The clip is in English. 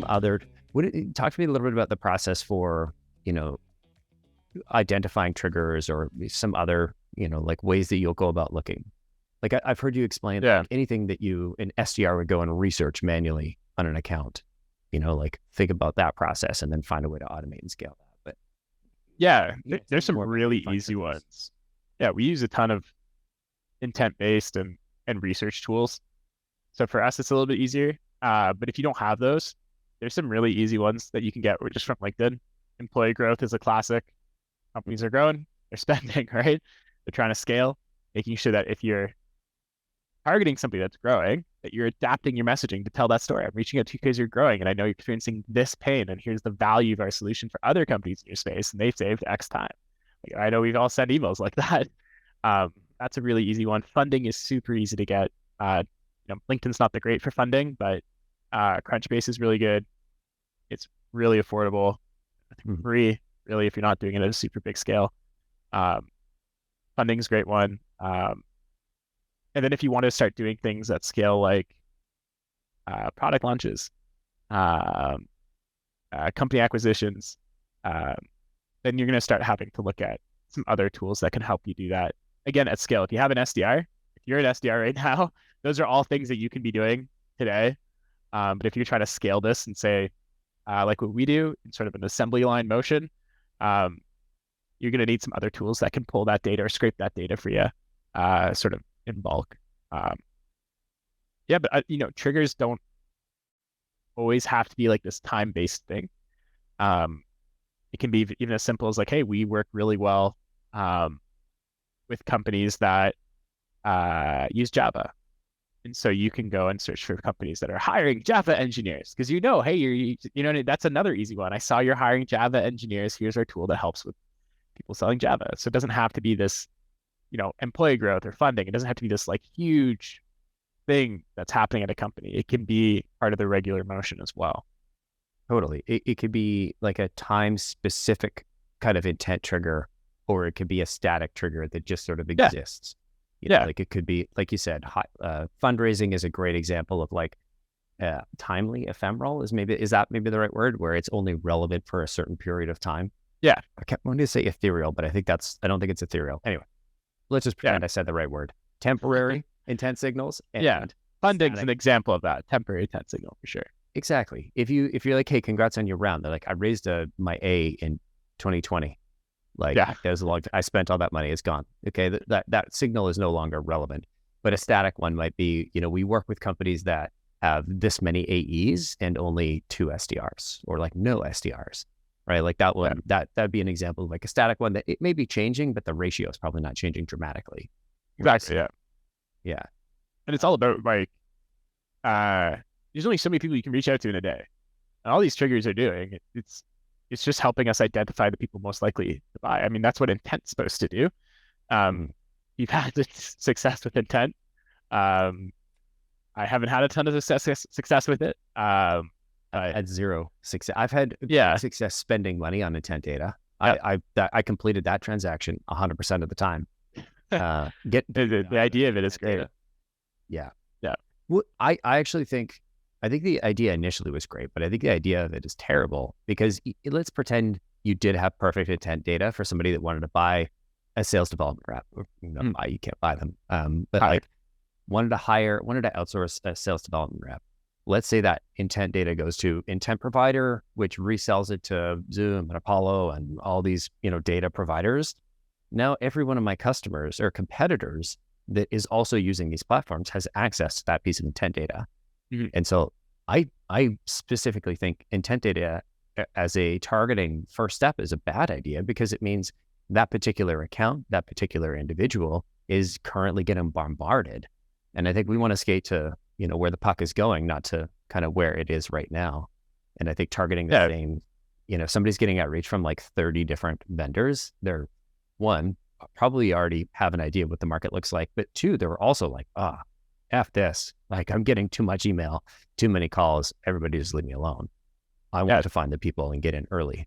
some other, talk to me a little bit about the process for, identifying triggers or some other, like ways that you'll go about looking. Like I've heard you explain like anything that an SDR would go and research manually on an account, like think about that process and then find a way to automate and scale that. But there's some really easy ones. Yeah, we use a ton of intent-based and research tools. So for us, it's a little bit easier. But if you don't have those, there's some really easy ones that you can get just from LinkedIn. Employee growth is a classic. Companies are growing, they're spending, right? They're trying to scale, making sure that if you're targeting somebody that's growing, that you're adapting your messaging to tell that story. I'm reaching out to you because you're growing and I know you're experiencing this pain and here's the value of our solution for other companies in your space and they've saved X time. Like, I know we've all sent emails like that. That's a really easy one. Funding is super easy to get. LinkedIn's not the great for funding, but Crunchbase is really good. It's really affordable. Free, really, if you're not doing it at a super big scale. Funding is a great one. And then if you want to start doing things at scale, like product launches, company acquisitions, then you're going to start having to look at some other tools that can help you do that. Again, at scale, if you have an SDR, if you're an SDR right now, those are all things that you can be doing today. But if you're trying to scale this and say, like what we do in sort of an assembly line motion, you're going to need some other tools that can pull that data or scrape that data for you, sort of in bulk. But triggers don't always have to be like this time-based thing. It can be even as simple as like, hey, we work really well with companies that use Java. And so you can go and search for companies that are hiring Java engineers because hey, that's another easy one. I saw you're hiring Java engineers. Here's our tool that helps with people selling Java. So it doesn't have to be this, employee growth or funding. It doesn't have to be this like huge thing that's happening at a company. It can be part of the regular motion as well. Totally. It could be like a time specific kind of intent trigger, or it could be a static trigger that just sort of exists. Like it could be, like you said, fundraising is a great example of like timely, ephemeral is that maybe the right word, where it's only relevant for a certain period of time. Yeah. I kept wanting to say ethereal, but I don't think it's ethereal. Anyway, let's just pretend I said the right word. Temporary intent signals. And funding's an example of that. Temporary intent signal for sure. Exactly. If you're like, hey, congrats on your round. They're like, I raised my A in 2020. Like that was a long time. I spent all that money. It's gone. Okay. That signal is no longer relevant, but a static one might be, we work with companies that have this many AEs and only 2 SDRs or like no SDRs, right? Like that one, that'd be an example of like a static one that it may be changing, but the ratio is probably not changing dramatically. Exactly. Yeah. And it's all about like, there's only so many people you can reach out to in a day. And all these triggers are doing, it's just helping us identify the people most likely to buy. I mean, that's what intent's supposed to do. You've had success with intent. I haven't had a ton of success with it. I've had zero success. I've had success spending money on intent data. I completed that transaction 100% of the time. The idea of it is great. Yeah. Well, I actually think the idea initially was great, but I think the idea of it is terrible because let's pretend you did have perfect intent data for somebody that wanted to buy a sales development rep. You can't buy them. But like wanted to outsource a sales development rep. Let's say that intent data goes to intent provider, which resells it to Zoom and Apollo and all these, data providers. Now every one of my customers or competitors that is also using these platforms has access to that piece of intent data. And so I specifically think intent data as a targeting first step is a bad idea because it means that particular account, that particular individual is currently getting bombarded. And I think we want to skate to, where the puck is going, not to kind of where it is right now. And I think targeting the same, somebody's getting outreach from like 30 different vendors. They're one, probably already have an idea of what the market looks like, but two, they're also like, F this, like I'm getting too much email, too many calls. Everybody just leave me alone. I want to find the people and get in early.